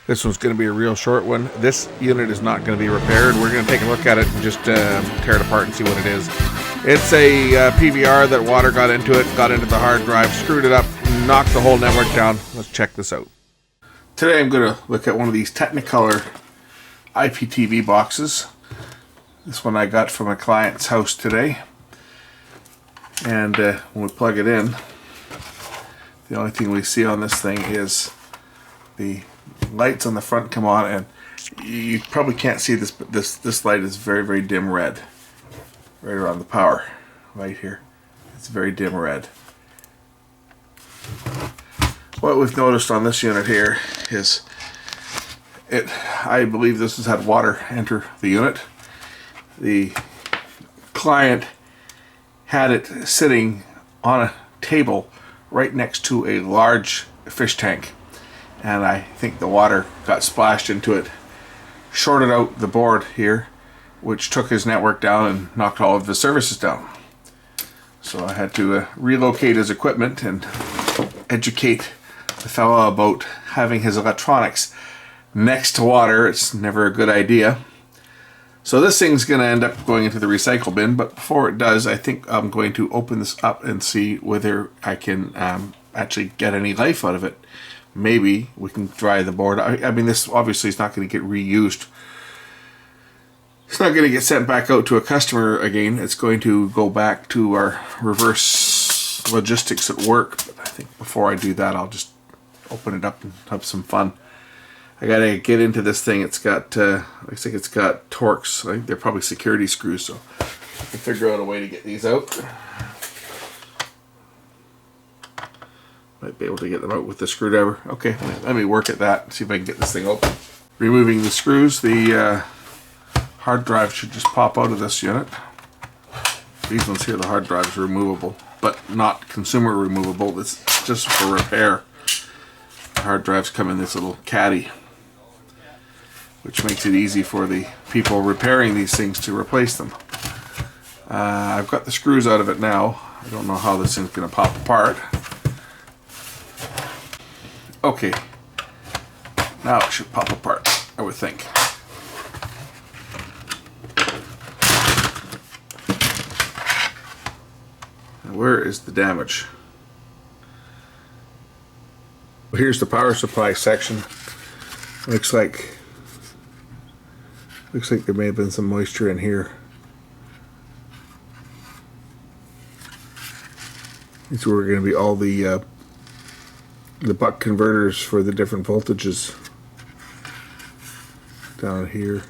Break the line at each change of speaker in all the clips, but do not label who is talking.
This one's going to be a real short one. This unit is not going to be repaired. We're going to take a look at it and just tear it apart and see what it is. It's a PVR that water got into it, got into the hard drive, screwed it up, knocked the whole network down. Let's check this out. Today I'm going to look at one of these Technicolor IPTV boxes. This one I got from a client's house today. And when we plug it in, the only thing we see on this thing is the lights on the front come on, and you probably can't see this, but this light is very, very dim red. Right around the power, right here. It's very dim red. What we've noticed on this unit here is I believe this has had water enter the unit. The client had it sitting on a table right next to a large fish tank, and I think the water got splashed into it, shorted out the board here, which took his network down and knocked all of his services down. So I had to relocate his equipment and educate the fellow about having his electronics next to water. It's never a good idea. So this thing's going to end up going into the recycle bin, but before it does, I think I'm going to open this up and see whether I can actually get any life out of it. Maybe we can dry the board. I mean, this obviously is not going to get reused. It's not going to get sent back out to a customer again. It's going to go back to our reverse logistics at work. But I think before I do that, I'll just open it up and have some fun. I gotta get into this thing. It's got, looks like it's got Torx. I think they're probably security screws, so I can figure out a way to get these out. Might be able to get them out with the screwdriver. Okay, let me work at that and see if I can get this thing open. Removing the screws, the hard drive should just pop out of this unit. These ones here, the hard drives are removable, but not consumer removable. It's just for repair. The hard drives come in this little caddy, which makes it easy for the people repairing these things to replace them. I've got the screws out of it now. I don't know how this thing's going to pop apart. Okay, now it should pop apart, I would think. And where is the damage? Well, here's the power supply section. Looks like there may have been some moisture in here. These were going to be all the buck converters for the different voltages down here.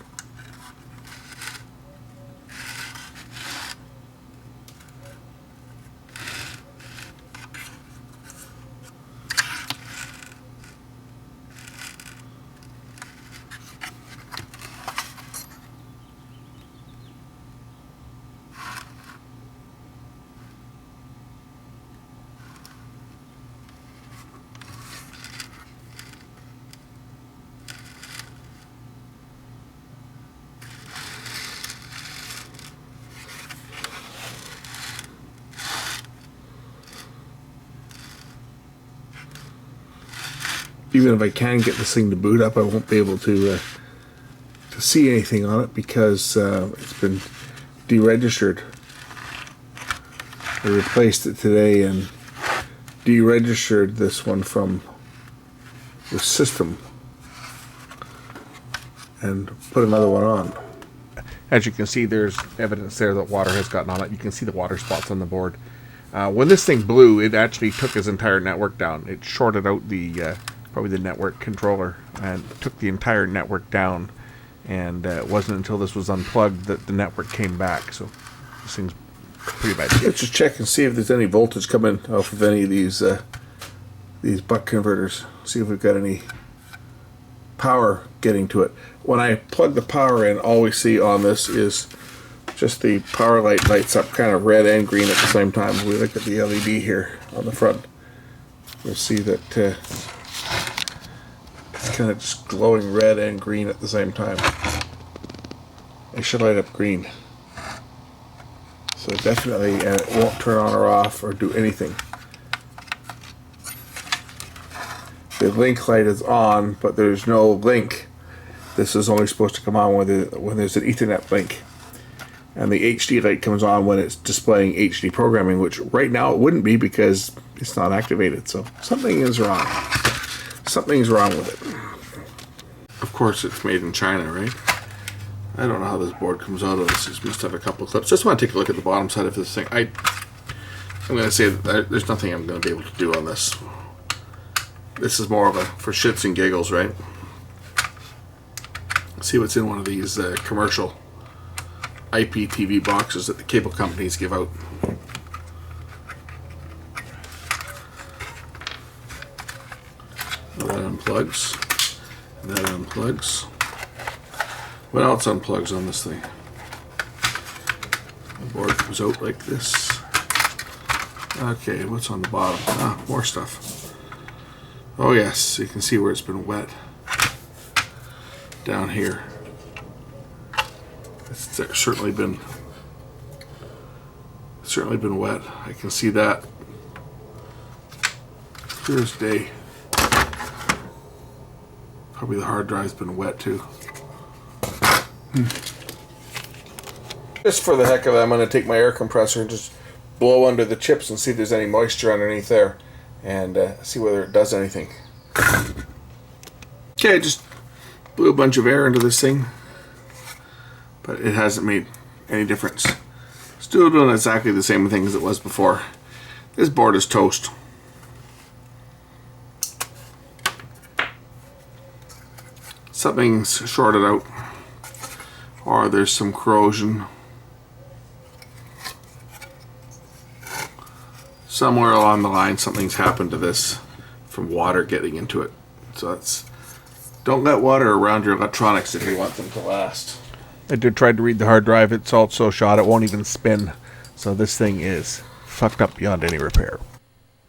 Even if I can get this thing to boot up, I won't be able to see anything on it because it's been deregistered. I replaced it today and deregistered this one from the system and put another one on. As you can see, there's evidence there that water has gotten on it. You can see the water spots on the board. When this thing blew, it actually took his entire network down. It shorted out probably the network controller and took the entire network down, and it wasn't until this was unplugged that the network came back. So this thing's pretty bad. Let's just check and see if there's any voltage coming off of any of these buck converters. See if we've got any power getting to it. When I plug the power in, all we see on this is just the power light lights up kind of red and green at the same time. If we look at the LED here on the front, you'll see that it's kind of just glowing red and green at the same time. It should light up green. So definitely, and it won't turn on or off or do anything. the link light is on, but there's no link. This is only supposed to come on when there's an Ethernet link. And the HD light comes on when it's displaying HD programming, which right now it wouldn't be because it's not activated. So something is wrong. Something's wrong with it. Of course, it's made in China, right? I don't know how this board comes out of this. It must have a couple of clips. Just want to take a look at the bottom side of this thing. I'm going to say that there's nothing I'm going to be able to do on this. This is more of a for shits and giggles, right? See what's in one of these commercial IPTV boxes that the cable companies give out. That unplugs. That unplugs. What else unplugs on this thing? The board comes out like this. Okay, what's on the bottom? Ah, more stuff. Oh yes, you can see where it's been wet. Down here. It's certainly been wet. I can see that clear as day. Probably the hard drive's been wet too. Just for the heck of it, I'm going to take my air compressor and just blow under the chips and see if there's any moisture underneath there, and see whether it does anything. Okay, I just blew a bunch of air into this thing, but it hasn't made any difference. Still doing exactly the same thing as it was before. This board is toast. Something's shorted out, or there's some corrosion somewhere along the line. Something's happened to this from water getting into it. So don't let water around your electronics if you want them to last. I tried to read the hard drive. It's also shot. It won't even spin. So this thing is fucked up beyond any repair.